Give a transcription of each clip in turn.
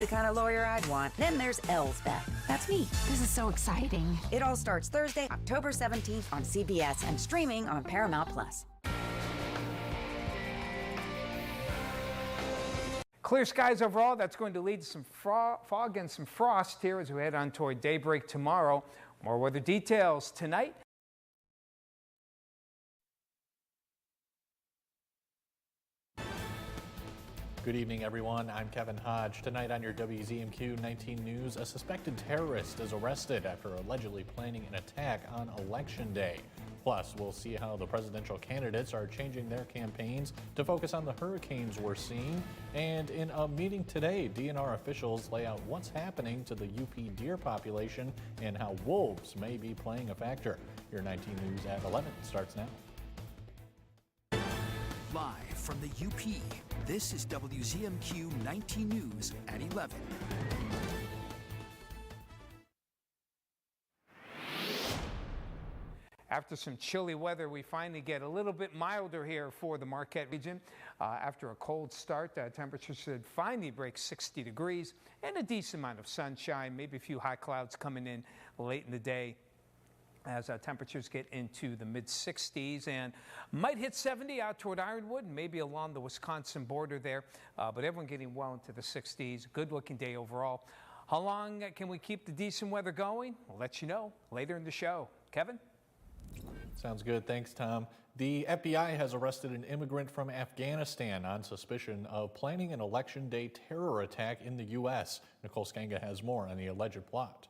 The kind of lawyer I'd want. Then there's Elsbeth. That's me. This is so exciting. It all starts Thursday, October 17th on CBS and streaming on Paramount+. Clear skies overall. That's going to lead to some fog and some frost here as we head on toward daybreak tomorrow. More weather details tonight. Good evening, everyone. I'm Kevin Hodge. Tonight on your WZMQ 19 News, a suspected terrorist is arrested after allegedly planning an attack on Election Day. Plus, we'll see how the presidential candidates are changing their campaigns to focus on the hurricanes we're seeing. And in a meeting today, DNR officials lay out what's happening to the UP deer population and how wolves may be playing a factor. Your 19 News at 11 starts now. Live from the UP, this is WZMQ 19 News at 11. After some chilly weather, we finally get a little bit milder here for the Marquette region. After a cold start, temperatures should finally break 60 degrees and a decent amount of sunshine, maybe a few high clouds coming in late in the day as temperatures get into the mid-60s and might hit 70 out toward Ironwood and maybe along the Wisconsin border there, but everyone getting well into the 60s. Good looking day overall. How long can we keep the decent weather going? We'll let you know later in the show. Kevin? Sounds good. Thanks, Tom. The FBI has arrested an immigrant from Afghanistan on suspicion of planning an Election Day terror attack in the U.S. Nicole Skanga has more on the alleged plot.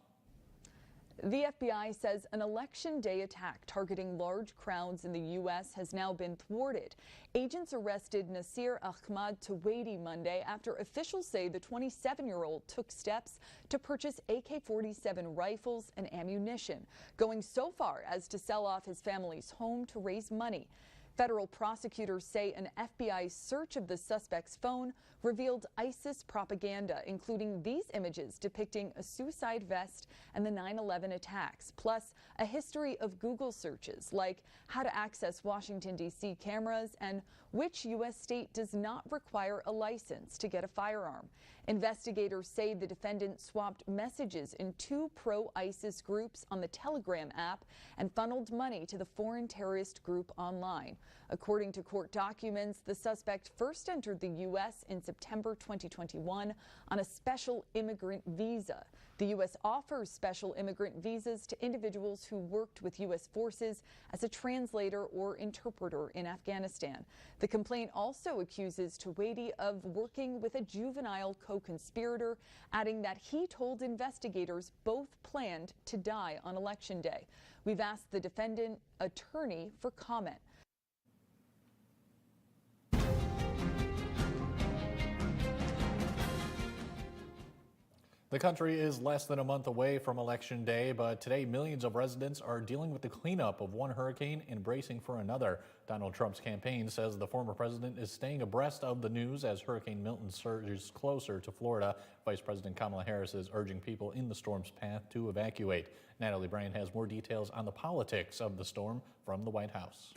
The FBI says an Election Day attack targeting large crowds in the U.S. has now been thwarted. Agents arrested Nasir Ahmad Tuwaidi Monday after officials say the 27-year-old took steps to purchase AK-47 rifles and ammunition, going so far as to sell off his family's home to raise money. Federal prosecutors say an FBI search of the suspect's phone revealed ISIS propaganda, including these images depicting a suicide vest and the 9/11 attacks, plus a history of Google searches like how to access Washington, D.C. cameras and which U.S. state does not require a license to get a firearm. Investigators say the defendant swapped messages in two pro-ISIS groups on the Telegram app and funneled money to the foreign terrorist group online. According to court documents, the suspect first entered the U.S. in September 2021 on a special immigrant visa. The U.S. offers special immigrant visas to individuals who worked with U.S. forces as a translator or interpreter in Afghanistan. The complaint also accuses Tuwaidi of working with a juvenile co-conspirator, adding that he told investigators both planned to die on Election Day. We've asked the defendant attorney for comment. The country is less than a month away from Election Day, but today millions of residents are dealing with the cleanup of one hurricane and bracing for another. Donald Trump's campaign says the former president is staying abreast of the news as Hurricane Milton surges closer to Florida. Vice President Kamala Harris is urging people in the storm's path to evacuate. Natalie Bryan has more details on the politics of the storm from the White House.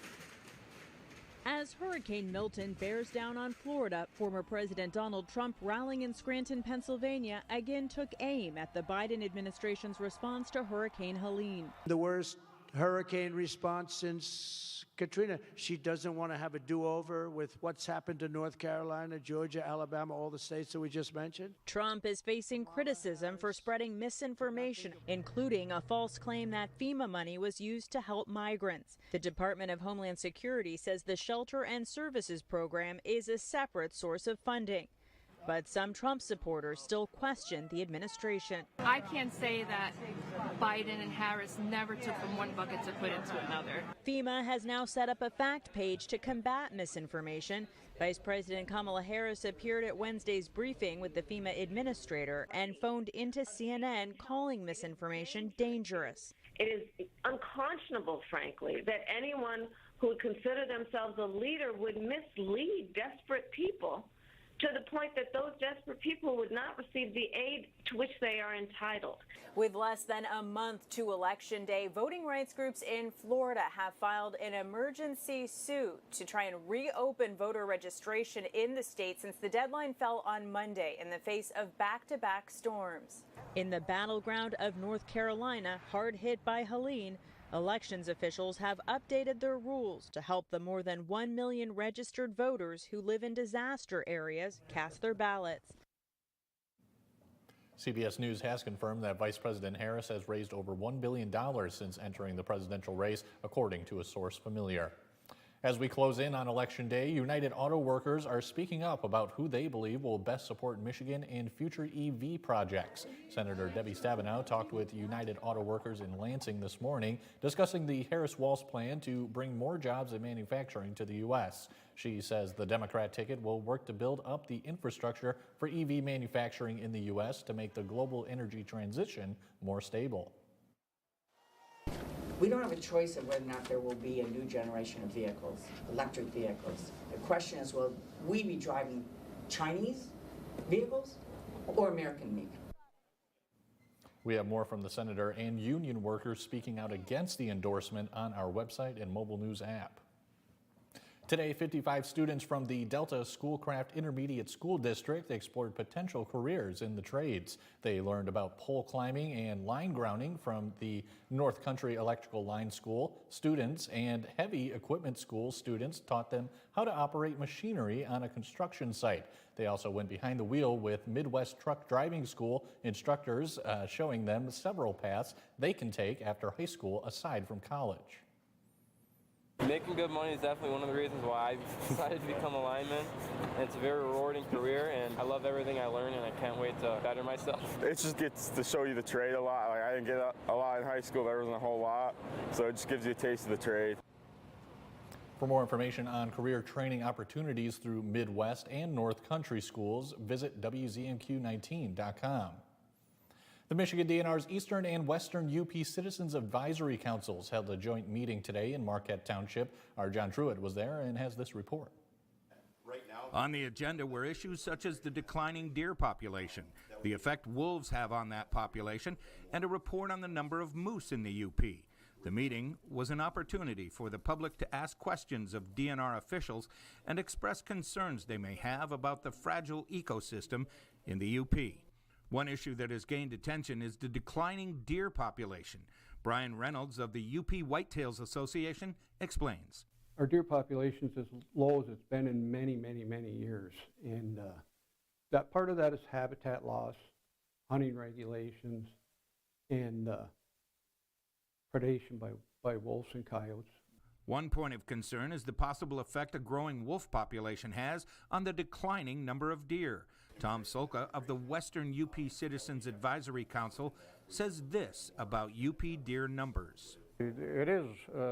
As Hurricane Milton bears down on Florida, former President Donald Trump, rallying in Scranton, Pennsylvania, again took aim at the Biden administration's response to Hurricane Helene. The worst hurricane response since Katrina. She doesn't want to have a do-over with what's happened to North Carolina, Georgia, Alabama, all the states that we just mentioned. Trump is facing criticism for spreading misinformation, including a false claim that FEMA money was used to help migrants. The Department of Homeland Security says the Shelter and Services Program is a separate source of funding. But some Trump supporters still question the administration. I can't say that Biden and Harris never took from one bucket to put into another. FEMA has now set up a fact page to combat misinformation. Vice President Kamala Harris appeared at Wednesday's briefing with the FEMA administrator and phoned into CNN, calling misinformation dangerous. It is unconscionable, frankly, that anyone who would consider themselves a leader would mislead desperate people to the point that those desperate people would not receive the aid to which they are entitled. With less than a month to Election Day, voting rights groups in Florida have filed an emergency suit to try and reopen voter registration in the state since the deadline fell on Monday in the face of back-to-back storms. In the battleground of North Carolina, hard hit by Helene, elections officials have updated their rules to help the more than 1 million registered voters who live in disaster areas cast their ballots. CBS News has confirmed that Vice President Harris has raised over $1 billion since entering the presidential race, according to a source familiar. As we close in on Election Day, United Auto Workers are speaking up about who they believe will best support Michigan in future EV projects. Senator Debbie Stabenow talked with United Auto Workers in Lansing this morning, discussing the Harris-Walz plan to bring more jobs and manufacturing to the U.S. She says the Democrat ticket will work to build up the infrastructure for EV manufacturing in the U.S. to make the global energy transition more stable. We don't have a choice of whether or not there will be a new generation of vehicles, electric vehicles. The question is, will we be driving Chinese vehicles or American made? We have more from the senator and union workers speaking out against the endorsement on our website and mobile news app. Today, 55 students from the Delta Schoolcraft Intermediate School District explored potential careers in the trades. They learned about pole climbing and line grounding from the North Country Electrical Line School. Students and heavy equipment school students taught them how to operate machinery on a construction site. They also went behind the wheel with Midwest Truck Driving School instructors, showing them several paths they can take after high school aside from college. Making good money is definitely one of the reasons why I decided to become a lineman. And it's a very rewarding career, and I love everything I learn, and I can't wait to better myself. It just gets to show you the trade a lot. Like, I didn't get a lot in high school, there wasn't a whole lot, so it just gives you a taste of the trade. For more information on career training opportunities through Midwest and North Country schools, visit WZMQ19.com. The Michigan DNR's Eastern and Western UP Citizens Advisory Councils held a joint meeting today in Marquette Township. Our John Truitt was there and has this report. On the agenda were issues such as the declining deer population, the effect wolves have on that population, and a report on the number of moose in the UP. The meeting was an opportunity for the public to ask questions of DNR officials and express concerns they may have about the fragile ecosystem in the UP. One issue that has gained attention is the declining deer population. Brian Reynolds of the UP Whitetails Association explains. Our deer population is as low as it's been in many, many, many years. And that part of that is habitat loss, hunting regulations, and predation by wolves and coyotes. One point of concern is the possible effect a growing wolf population has on the declining number of deer. Tom Solka of the Western UP Citizens Advisory Council says this about UP deer numbers. It is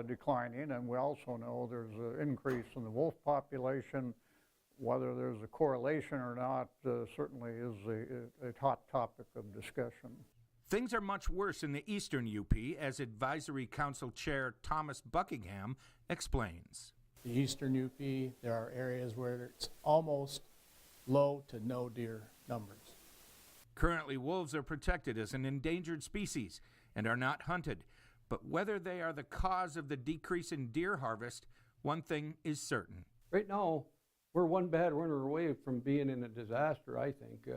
declining, and we also know there's an increase in the wolf population. Whether there's a correlation or not certainly is a hot topic of discussion. Things are much worse in the eastern UP, as Advisory Council Chair Thomas Buckingham explains. The eastern UP, there are areas where it's almost low to no deer numbers. Currently, wolves are protected as an endangered species and are not hunted. But whether they are the cause of the decrease in deer harvest, one thing is certain. Right now, we're one bad winter away from being in a disaster, I think,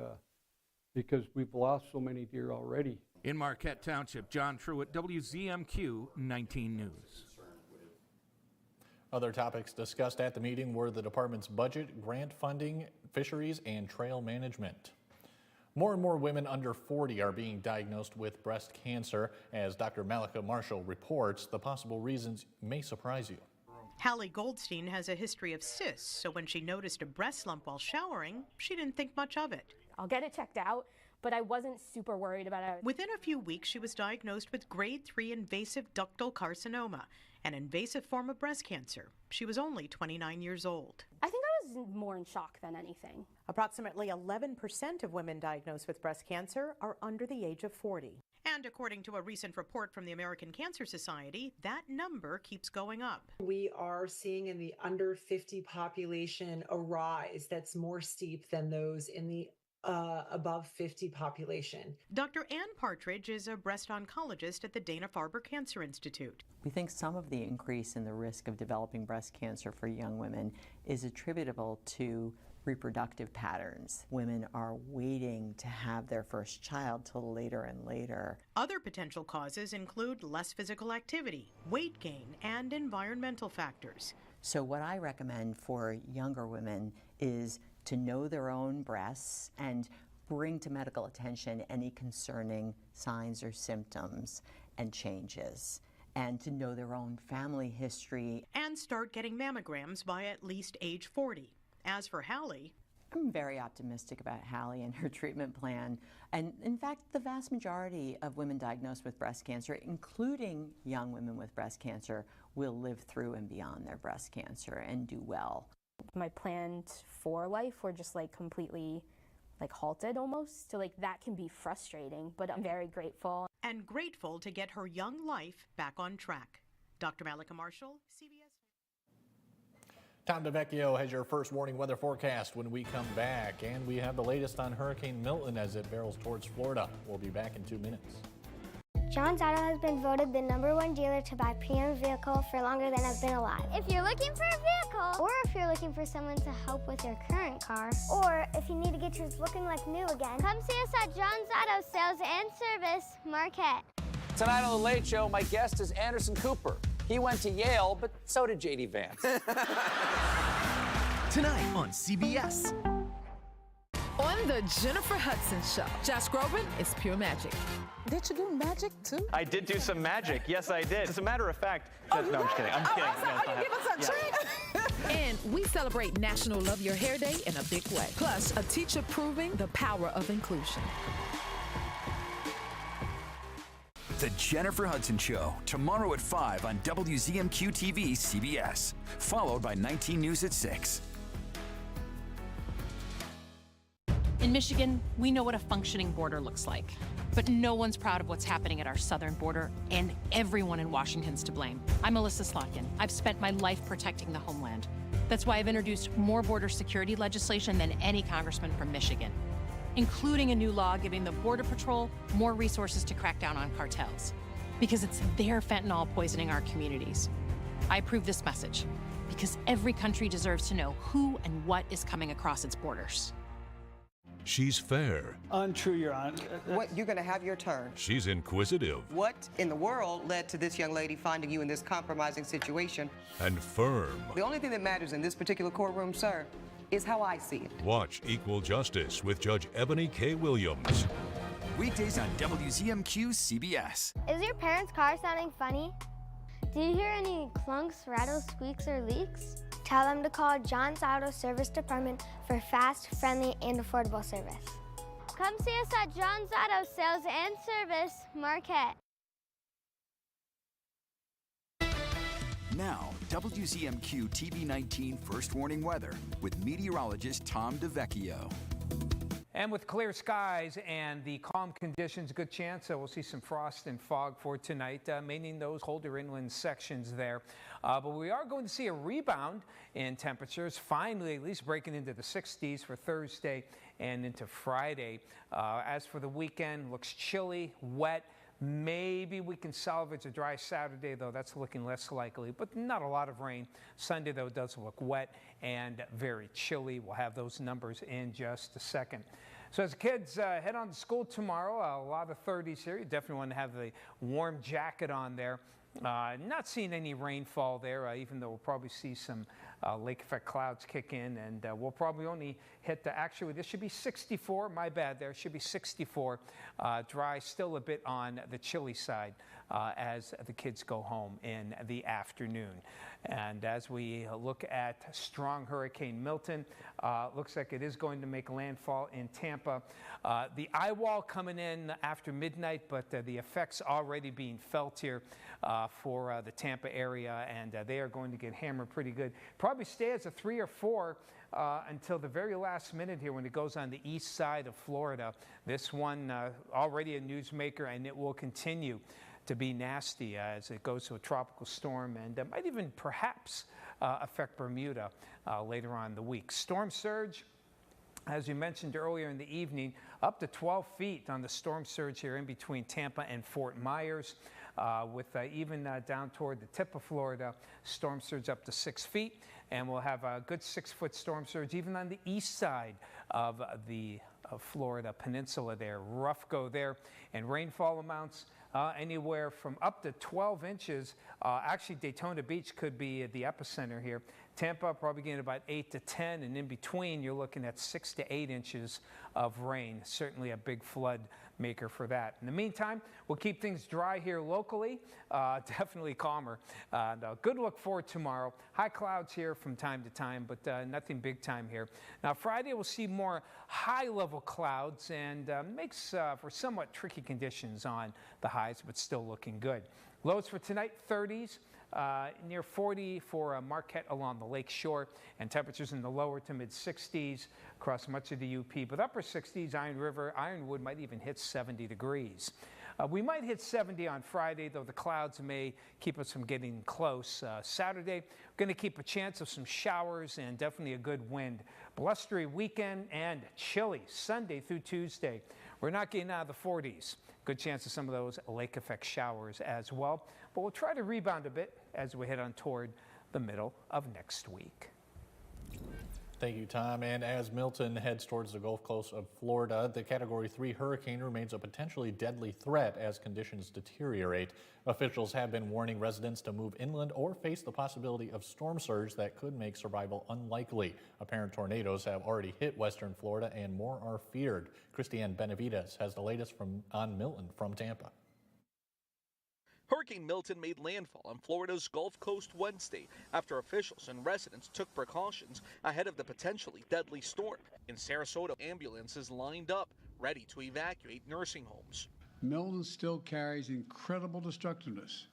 because we've lost so many deer already. In Marquette Township, John Truitt, WZMQ 19 News. Other topics discussed at the meeting were the department's budget, grant funding, fisheries, and trail management. More and more women under 40 are being diagnosed with breast cancer. As Dr. Malika Marshall reports, the possible reasons may surprise you. Hallie Goldstein has a history of cysts, so when she noticed a breast lump while showering, she didn't think much of it. I'll get it checked out, but I wasn't super worried about it. Within a few weeks, she was diagnosed with grade 3 invasive ductal carcinoma, an invasive form of breast cancer. She was only 29 years old. I think I was more in shock than anything. Approximately 11% of women diagnosed with breast cancer are under the age of 40. And according to a recent report from the American Cancer Society, that number keeps going up. We are seeing in the under 50 population a rise that's more steep than those in the above 50 population. Dr. Ann Partridge is a breast oncologist at the Dana-Farber Cancer Institute. We think some of the increase in the risk of developing breast cancer for young women is attributable to reproductive patterns. Women are waiting to have their first child till later and later. Other potential causes include less physical activity, weight gain, and environmental factors. So what I recommend for younger women is to know their own breasts and bring to medical attention any concerning signs or symptoms and changes, and to know their own family history. And start getting mammograms by at least age 40. As for Hallie, I'm very optimistic about Hallie and her treatment plan. And in fact, the vast majority of women diagnosed with breast cancer, including young women with breast cancer, will live through and beyond their breast cancer and do well. My plans for life were just like completely halted almost. So that can be frustrating, but I'm very grateful. And grateful to get her young life back on track. Dr. Malika Marshall, CBS. Tom DeVecchio has your first warning weather forecast when we come back. And we have the latest on Hurricane Milton as it barrels towards Florida. We'll be back in 2 minutes. John's Auto has been voted the #1 dealer to buy pre-owned vehicle for longer than I've been alive. If you're looking for a vehicle, or if you're looking for someone to help with your current car, or if you need to get yours looking like new again, come see us at John's Auto Sales and Service, Marquette. Tonight on The Late Show, my guest is Anderson Cooper. He went to Yale, but so did J.D. Vance. Tonight on CBS. On the Jennifer Hudson Show, Josh Groban is pure magic. Did you do magic too? I did do some magic. Yes, I did. As a matter of fact, no, I'm just kidding. I'm just kidding. You give us a trick. And we celebrate National Love Your Hair Day in a big way. Plus, a teacher proving the power of inclusion. The Jennifer Hudson Show, tomorrow at 5 on WZMQ TV CBS, followed by 19 News at 6. In Michigan, we know what a functioning border looks like, but no one's proud of what's happening at our southern border, and everyone in Washington's to blame. I'm Alyssa Slotkin. I've spent my life protecting the homeland. That's why I've introduced more border security legislation than any congressman from Michigan, including a new law giving the Border Patrol more resources to crack down on cartels, because it's their fentanyl poisoning our communities. I approve this message because every country deserves to know who and what is coming across its borders. She's fair. Untrue, Your Honor. What, you're going to have your turn. She's inquisitive. What in the world led to this young lady finding you in this compromising situation? And firm. The only thing that matters in this particular courtroom, sir, is how I see it. Watch Equal Justice with Judge Ebony K. Williams. Weekdays on WZMQ CBS. Is your parents' car sounding funny? Do you hear any clunks, rattles, squeaks, or leaks? Tell them to call John's Auto Service Department for fast, friendly, and affordable service. Come see us at John's Auto Sales and Service, Marquette. Now, WZMQ TV 19 First Warning Weather with meteorologist Tom DeVecchio. And with clear skies and the calm conditions, good chance we'll see some frost and fog for tonight, meaning those colder inland sections there. But we are going to see a rebound in temperatures, finally at least breaking into the 60s for Thursday and into Friday. As for the weekend, looks chilly, wet. Maybe we can salvage a dry Saturday, though. That's looking less likely, but not a lot of rain. Sunday, though, does look wet and very chilly. We'll have those numbers in just a second. So as the kids head on to school tomorrow, a lot of 30s here. You definitely want to have the warm jacket on there. Not seeing any rainfall there, even though we'll probably see some lake effect clouds kick in, and we'll probably only hit actually this should be 64, my bad there, should be 64, dry, still a bit on the chilly side as the kids go home in the afternoon. And as we look at strong Hurricane Milton, looks like it is going to make landfall in Tampa. The eye wall coming in after midnight, but the effects already being felt here for the Tampa area, and they are going to get hammered pretty good. Probably stay as a 3 or 4 until the very last minute here when it goes on the east side of Florida. This one already a newsmaker, and it will continue to be nasty as it goes to a tropical storm, and might even perhaps affect Bermuda later on in the week. Storm surge, as you mentioned earlier in the evening, up to 12 feet on the storm surge here in between Tampa and Fort Myers, with even down toward the tip of Florida, storm surge up to 6 feet, and we'll have a good 6-foot storm surge even on the east side of the Florida peninsula there. Rough go there, and rainfall amounts anywhere from up to 12 inches. Actually, Daytona Beach could be the epicenter here. Tampa probably getting about 8 to 10, and in between you're looking at 6 to 8 inches of rain. Certainly a big flood maker for that. In the meantime, we'll keep things dry here locally, definitely calmer. Good look for tomorrow. High clouds here from time to time, but nothing big time here. Now Friday we'll see more high-level clouds, and makes for somewhat tricky conditions on the highs, but still looking good. Lows for tonight, 30s. Near 40 for Marquette along the lake shore, and temperatures in the lower to mid 60s across much of the UP, but upper 60s. Iron River, Ironwood might even hit 70 degrees. We might hit 70 on Friday, though the clouds may keep us from getting close. Saturday, going to keep a chance of some showers and definitely a good wind. Blustery weekend and chilly Sunday through Tuesday. We're not getting out of the 40s. Good chance of some of those lake effect showers as well. But we'll try to rebound a bit as we head on toward the middle of next week. Thank you, Tom. And as Milton heads towards the Gulf Coast of Florida, the Category 3 hurricane remains a potentially deadly threat as conditions deteriorate. Officials have been warning residents to move inland or face the possibility of storm surge that could make survival unlikely. Apparent tornadoes have already hit western Florida, and more are feared. Christiane Benavides has the latest on Milton from Tampa. Hurricane Milton made landfall on Florida's Gulf Coast Wednesday after officials and residents took precautions ahead of the potentially deadly storm. In Sarasota, ambulances lined up, ready to evacuate nursing homes. Milton still carries incredible destructiveness,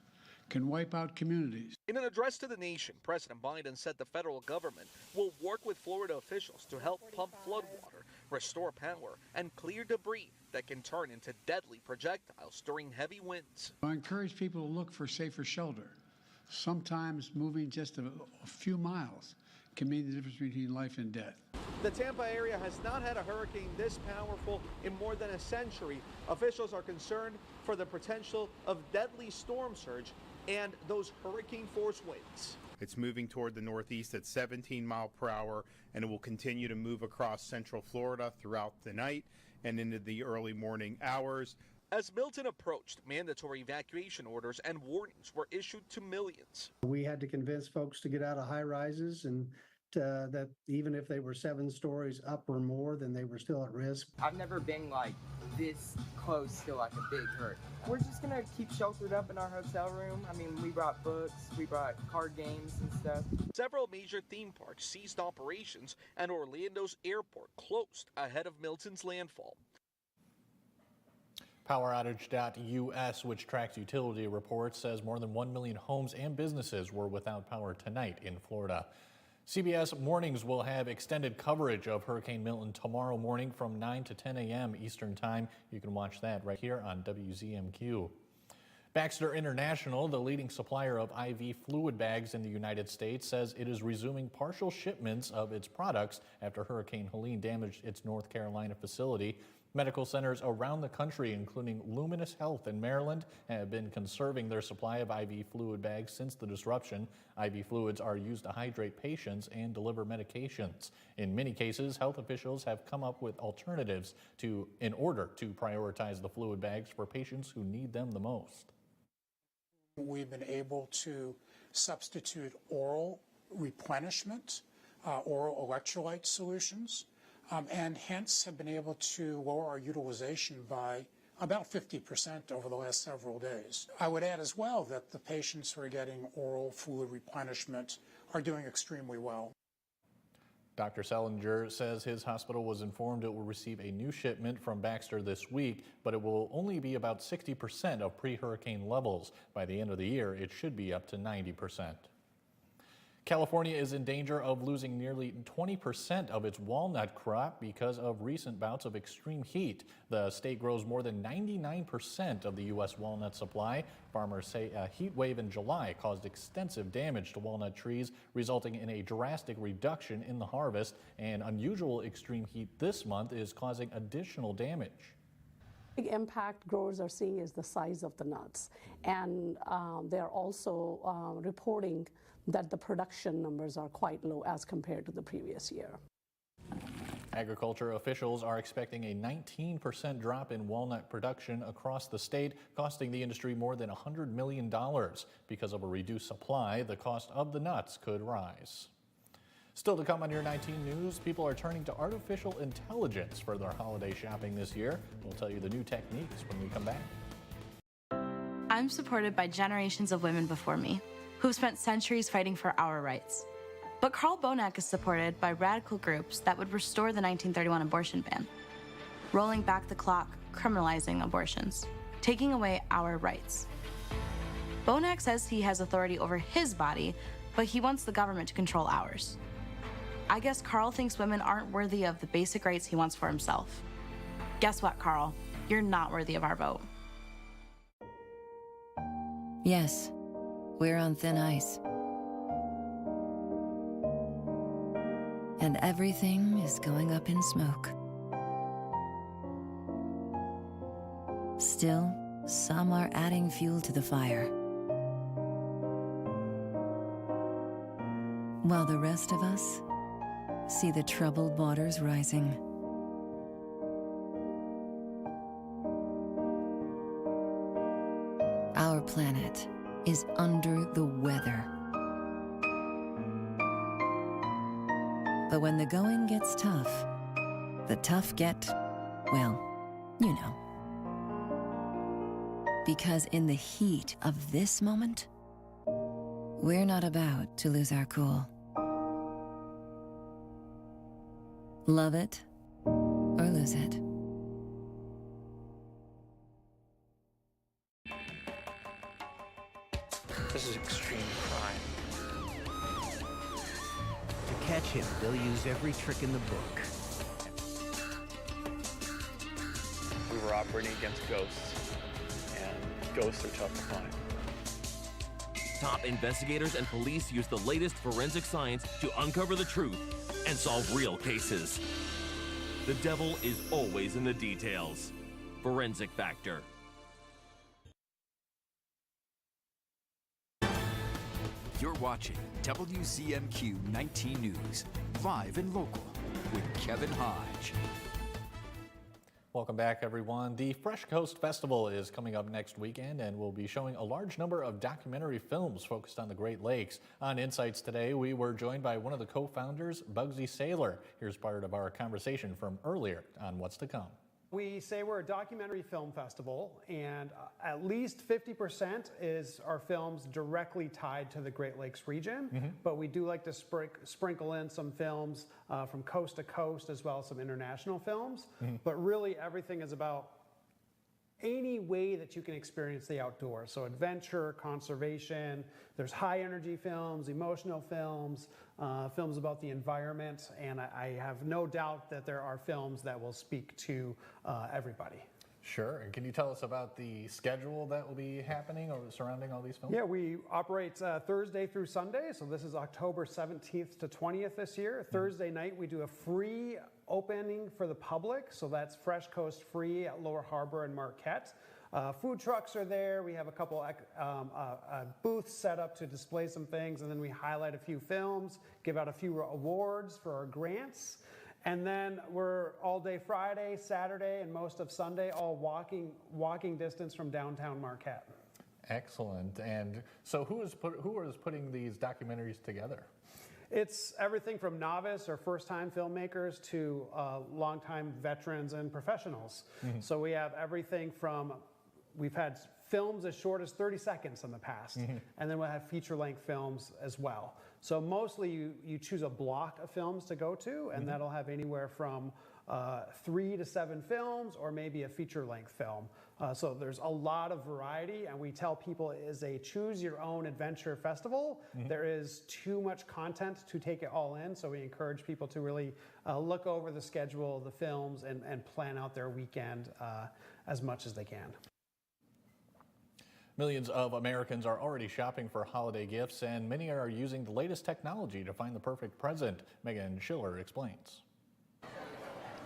can wipe out communities. In an address to the nation, President Biden said the federal government will work with Florida officials to help pump floodwater, restore power, and clear debris that can turn into deadly projectiles during heavy winds. I encourage people to look for safer shelter. Sometimes moving just a few miles can mean the difference between life and death. The Tampa area has not had a hurricane this powerful in more than a century. Officials are concerned for the potential of deadly storm surge and those hurricane force winds. It's moving toward the northeast at 17 miles per hour, and it will continue to move across central Florida throughout the night and into the early morning hours. As Milton approached, mandatory evacuation orders and warnings were issued to millions. We had to convince folks to get out of high rises, and that even if they were 7 stories up or more, then they were still at risk. I've never been like this close to like a big hurricane. We're just gonna keep sheltered up in our hotel room. I mean, we brought books, we brought card games and stuff. Several major theme parks ceased operations, and Orlando's airport closed ahead of Milton's landfall. PowerOutage.us, which tracks utility reports, says more than 1 million homes and businesses were without power tonight in Florida. CBS Mornings will have extended coverage of Hurricane Milton tomorrow morning from 9 to 10 a.m. Eastern Time. You can watch that right here on WZMQ. Baxter International, the leading supplier of IV fluid bags in the United States, says it is resuming partial shipments of its products after Hurricane Helene damaged its North Carolina facility. Medical centers around the country, including Luminous Health in Maryland, have been conserving their supply of IV fluid bags since the disruption. IV fluids are used to hydrate patients and deliver medications. In many cases, health officials have come up with alternatives in order to prioritize the fluid bags for patients who need them the most. We've been able to substitute oral replenishment, oral electrolyte solutions, and hence have been able to lower our utilization by about 50% over the last several days. I would add as well that the patients who are getting oral fluid replenishment are doing extremely well. Dr. Selinger says his hospital was informed it will receive a new shipment from Baxter this week, but it will only be about 60% of pre-hurricane levels. By the end of the year, it should be up to 90%. California is in danger of losing nearly 20% of its walnut crop because of recent bouts of extreme heat. The state grows more than 99% of the U.S. walnut supply. Farmers say a heat wave in July caused extensive damage to walnut trees, resulting in a drastic reduction in the harvest. And unusual extreme heat this month is causing additional damage. Big impact growers are seeing is the size of the nuts, and they're also reporting that the production numbers are quite low as compared to the previous year. Agriculture officials are expecting a 19% drop in walnut production across the state, costing the industry more than $100 million. Because of a reduced supply, the cost of the nuts could rise. Still to come on your 19 News, people are turning to artificial intelligence for their holiday shopping this year. We'll tell you the new techniques when we come back. I'm supported by generations of women before me who've spent centuries fighting for our rights. But Carl Bonac is supported by radical groups that would restore the 1931 abortion ban, rolling back the clock, criminalizing abortions, taking away our rights. Bonac says he has authority over his body, but he wants the government to control ours. I guess Carl thinks women aren't worthy of the basic rights he wants for himself. Guess what, Carl? You're not worthy of our vote. Yes, we're on thin ice. And everything is going up in smoke. Still, some are adding fuel to the fire, while the rest of us see the troubled waters rising. Our planet is under the weather. But when the going gets tough, the tough get, well, you know. Because in the heat of this moment, we're not about to lose our cool. Love it or lose it. This is extreme crime. To catch him, they'll use every trick in the book. We were operating against ghosts, and ghosts are tough to find. Top investigators and police use the latest forensic science to uncover the truth and solve real cases. The devil is always in the details. Forensic Factor. You're watching WZMQ 19 News, live and local, with Kevin Hodge. Welcome back, everyone. The Fresh Coast Festival is coming up next weekend, and we'll be showing a large number of documentary films focused on the Great Lakes. On Insights today, we were joined by one of the co-founders, Bugsy Saylor. Here's part of our conversation from earlier on What's to Come. We say we're a documentary film festival, and at least 50% is our films directly tied to the Great Lakes region, but we do like to sprinkle in some films from coast to coast, as well as some international films. But really everything is about any way that you can experience the outdoors. So adventure, conservation, there's high energy films, emotional films, films about the environment, and I have no doubt that there are films that will speak to everybody. Sure, and can you tell us about the schedule that will be happening or surrounding all these films? Yeah, we operate Thursday through Sunday, so this is October 17th to 20th this year. Thursday night we do a free opening for the public, so that's Fresh Coast free at Lower Harbor and Marquette. Food trucks are there. We have a couple booths set up to display some things, and then we highlight a few films, give out a few awards for our grants. And then we're all day Friday, Saturday, and most of Sunday, all walking distance from downtown Marquette. Excellent. And so who is putting these documentaries together? It's everything from novice or first-time filmmakers to longtime veterans and professionals. So we have everything from, we've had films as short as 30 seconds in the past, and then we'll have feature-length films as well. So mostly you choose a block of films to go to, and that'll have anywhere from 3 to 7 films or maybe a feature-length film. So there's a lot of variety, and we tell people it is a choose-your-own adventure festival. There is too much content to take it all in, so we encourage people to really look over the schedule, the films, and plan out their weekend as much as they can. Millions of Americans are already shopping for holiday gifts, and many are using the latest technology to find the perfect present. Megan Schiller explains.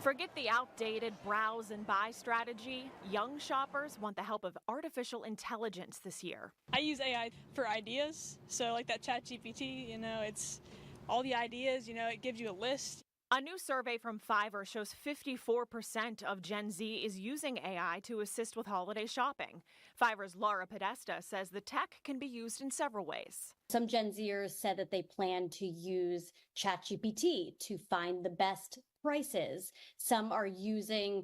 Forget the outdated browse and buy strategy. Young shoppers want the help of artificial intelligence this year. I use AI for ideas. So like that ChatGPT, it's all the ideas, it gives you a list. A new survey from Fiverr shows 54% of Gen Z is using AI to assist with holiday shopping. Fiverr's Laura Podesta says the tech can be used in several ways. Some Gen Zers said that they plan to use ChatGPT to find the best prices. Some are using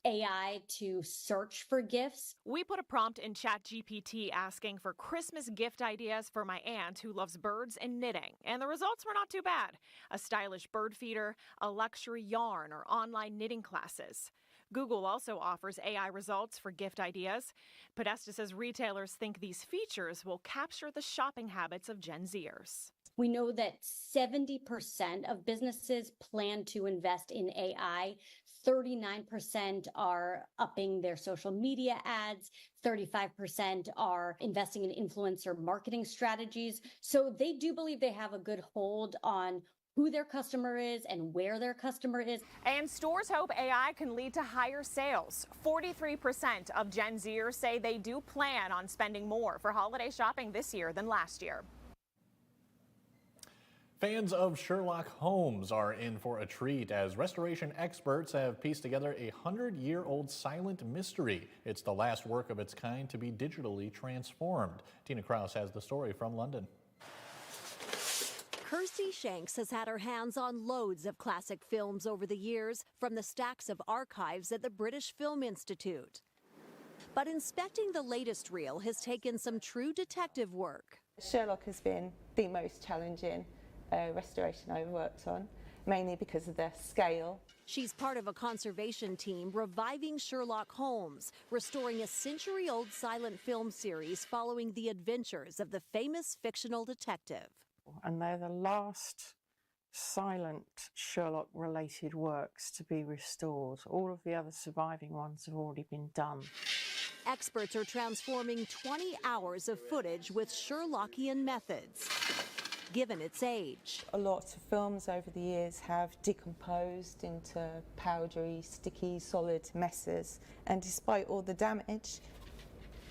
AI to search for gifts. We put a prompt in ChatGPT asking for Christmas gift ideas for my aunt who loves birds and knitting, and the results were not too bad. A stylish bird feeder, a luxury yarn, or online knitting classes. Google also offers AI results for gift ideas. Podesta says retailers think these features will capture the shopping habits of Gen Zers. We know that 70% of businesses plan to invest in AI. 39% are upping their social media ads. 35% are investing in influencer marketing strategies. So they do believe they have a good hold on who their customer is and where their customer is. And stores hope AI can lead to higher sales. 43% of Gen Zers say they do plan on spending more for holiday shopping this year than last year. Fans of Sherlock Holmes are in for a treat as restoration experts have pieced together a 100-year-old silent mystery. It's the last work of its kind to be digitally transformed. Tina Kraus has the story from London. Kirsty Shanks has had her hands on loads of classic films over the years from the stacks of archives at the British Film Institute. But inspecting the latest reel has taken some true detective work. Sherlock has been the most challenging restoration I've worked on, mainly because of the scale. She's part of a conservation team reviving Sherlock Holmes, restoring a century-old silent film series following the adventures of the famous fictional detective. And they're the last silent Sherlock-related works to be restored. All of the other surviving ones have already been done. Experts are transforming 20 hours of footage with Sherlockian methods, given its age. A lot of films over the years have decomposed into powdery, sticky, solid messes. And despite all the damage,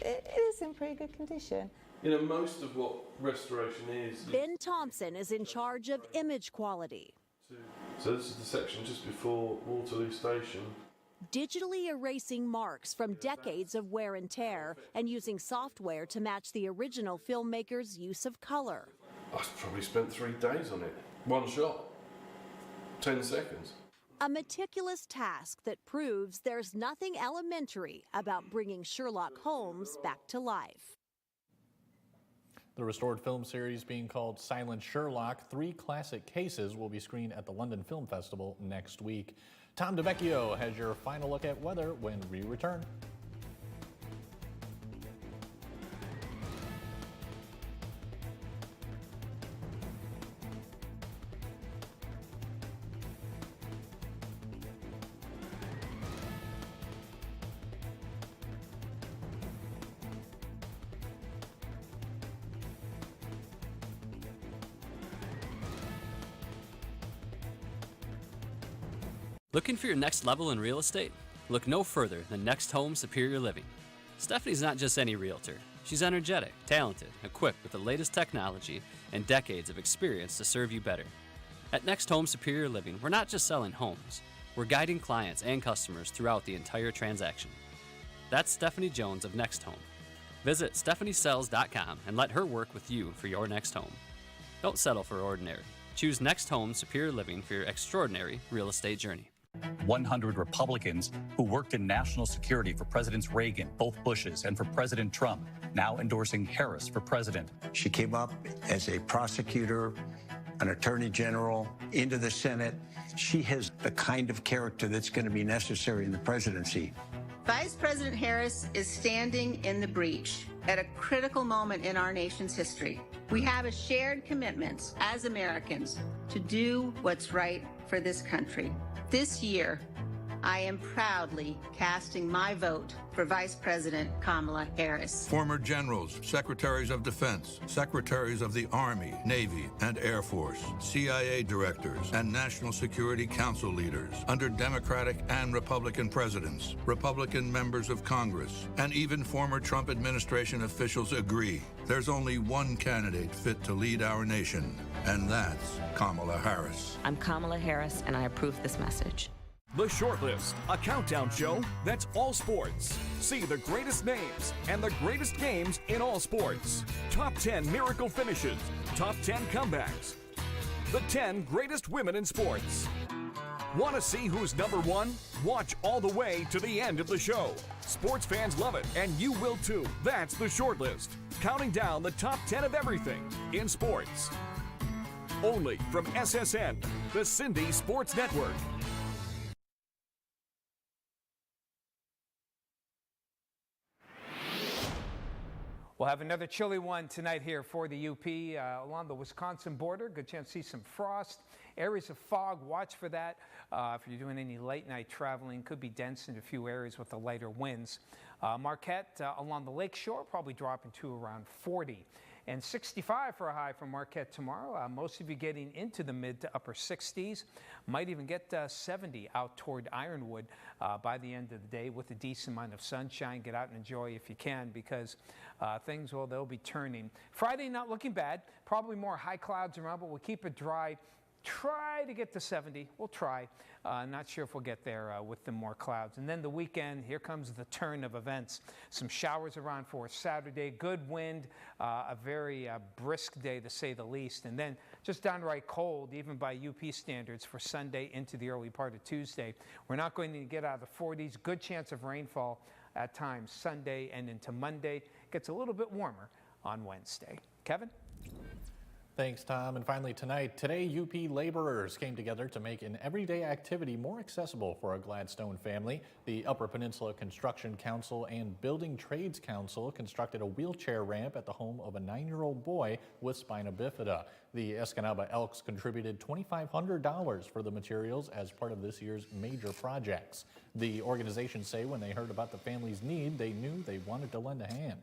it is in pretty good condition. Most of what restoration is... Ben Thompson is in charge of image quality. So this is the section just before Waterloo Station. Digitally erasing marks from decades of wear and tear and using software to match the original filmmaker's use of color. I probably spent 3 days on it. One shot. 10 seconds. A meticulous task that proves there's nothing elementary about bringing Sherlock Holmes back to life. The restored film series being called Silent Sherlock, 3 classic cases will be screened at the London Film Festival next week. Tom DeVecchio has your final look at weather when we return. Looking for your next level in real estate? Look no further than Next Home Superior Living. Stephanie's not just any realtor. She's energetic, talented, equipped with the latest technology, and decades of experience to serve you better. At Next Home Superior Living, we're not just selling homes. We're guiding clients and customers throughout the entire transaction. That's Stephanie Jones of Next Home. Visit stephaniesells.com and let her work with you for your next home. Don't settle for ordinary. Choose Next Home Superior Living for your extraordinary real estate journey. 100 Republicans who worked in national security for Presidents Reagan, both Bushes, and for President Trump, now endorsing Harris for president. She came up as a prosecutor an attorney general, into the Senate. She has the kind of character that's going to be necessary in the presidency. Vice President Harris is standing in the breach at a critical moment in our nation's history. We have a shared commitment as Americans to do what's right for this country. This year, I am proudly casting my vote for Vice President Kamala Harris. Former generals, secretaries of defense, secretaries of the Army, Navy, and Air Force, CIA directors, and National Security Council leaders under Democratic and Republican presidents, Republican members of Congress, and even former Trump administration officials agree there's only one candidate fit to lead our nation, and that's Kamala Harris. I'm Kamala Harris, and I approve this message. The Shortlist, a countdown show that's all sports. See the greatest names and the greatest games in all sports. Top 10 miracle finishes, top 10 comebacks, the 10 greatest women in sports. Want to see who's number one? Watch all the way to the end of the show. Sports fans love it, and you will too. That's The Shortlist, counting down the top 10 of everything in sports. Only from SSN, the Cindy Sports Network. We'll have another chilly one tonight here for the UP along the Wisconsin border. Good chance to see some frost. Areas of fog, watch for that. If you're doing any late night traveling, could be dense in a few areas with the lighter winds. Marquette along the lake shore, probably dropping to around 40. And 65 for a high for Marquette tomorrow. Most of you getting into the mid to upper 60s. Might even get 70 out toward Ironwood by the end of the day with a decent amount of sunshine. Get out and enjoy if you can, because things, well, they'll be turning. Friday not looking bad. Probably more high clouds around, but we'll keep it dry. Try to get to 70. We'll try. Not sure if we'll get there with the more clouds. And then the weekend, here comes the turn of events. Some showers around for Saturday. Good wind. A very brisk day, to say the least. And then just downright cold, even by UP standards, for Sunday into the early part of Tuesday. We're not going to get out of the 40s. Good chance of rainfall at times Sunday and into Monday. Gets a little bit warmer on Wednesday. Kevin? Thanks, Tom. And finally tonight, today UP laborers came together to make an everyday activity more accessible for a Gladstone family. The Upper Peninsula Construction Council and Building Trades Council constructed a wheelchair ramp at the home of a 9-year-old boy with spina bifida. The Escanaba Elks contributed $2,500 for the materials as part of this year's major projects. The organizations say when they heard about the family's need, they knew they wanted to lend a hand.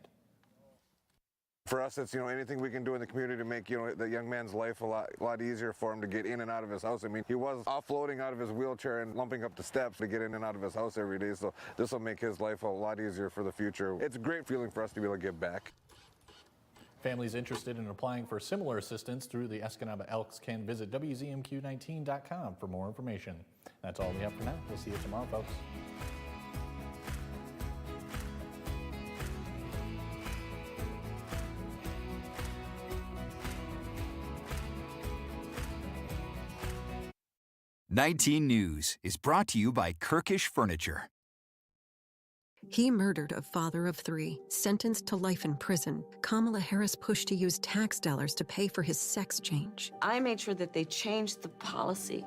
For us, it's, anything we can do in the community to make, the young man's life a lot easier for him to get in and out of his house. I mean, he was offloading out of his wheelchair and lumping up the steps to get in and out of his house every day. So this will make his life a lot easier for the future. It's a great feeling for us to be able to give back. Families interested in applying for similar assistance through the Escanaba Elks can visit WZMQ19.com for more information. That's all we have for now. We'll see you tomorrow, folks. "19 News is brought to you by Kirkish Furniture. He murdered a father of 3, sentenced to life in prison. Kamala Harris pushed to use tax dollars to pay for his sex change. I made sure that they changed the policy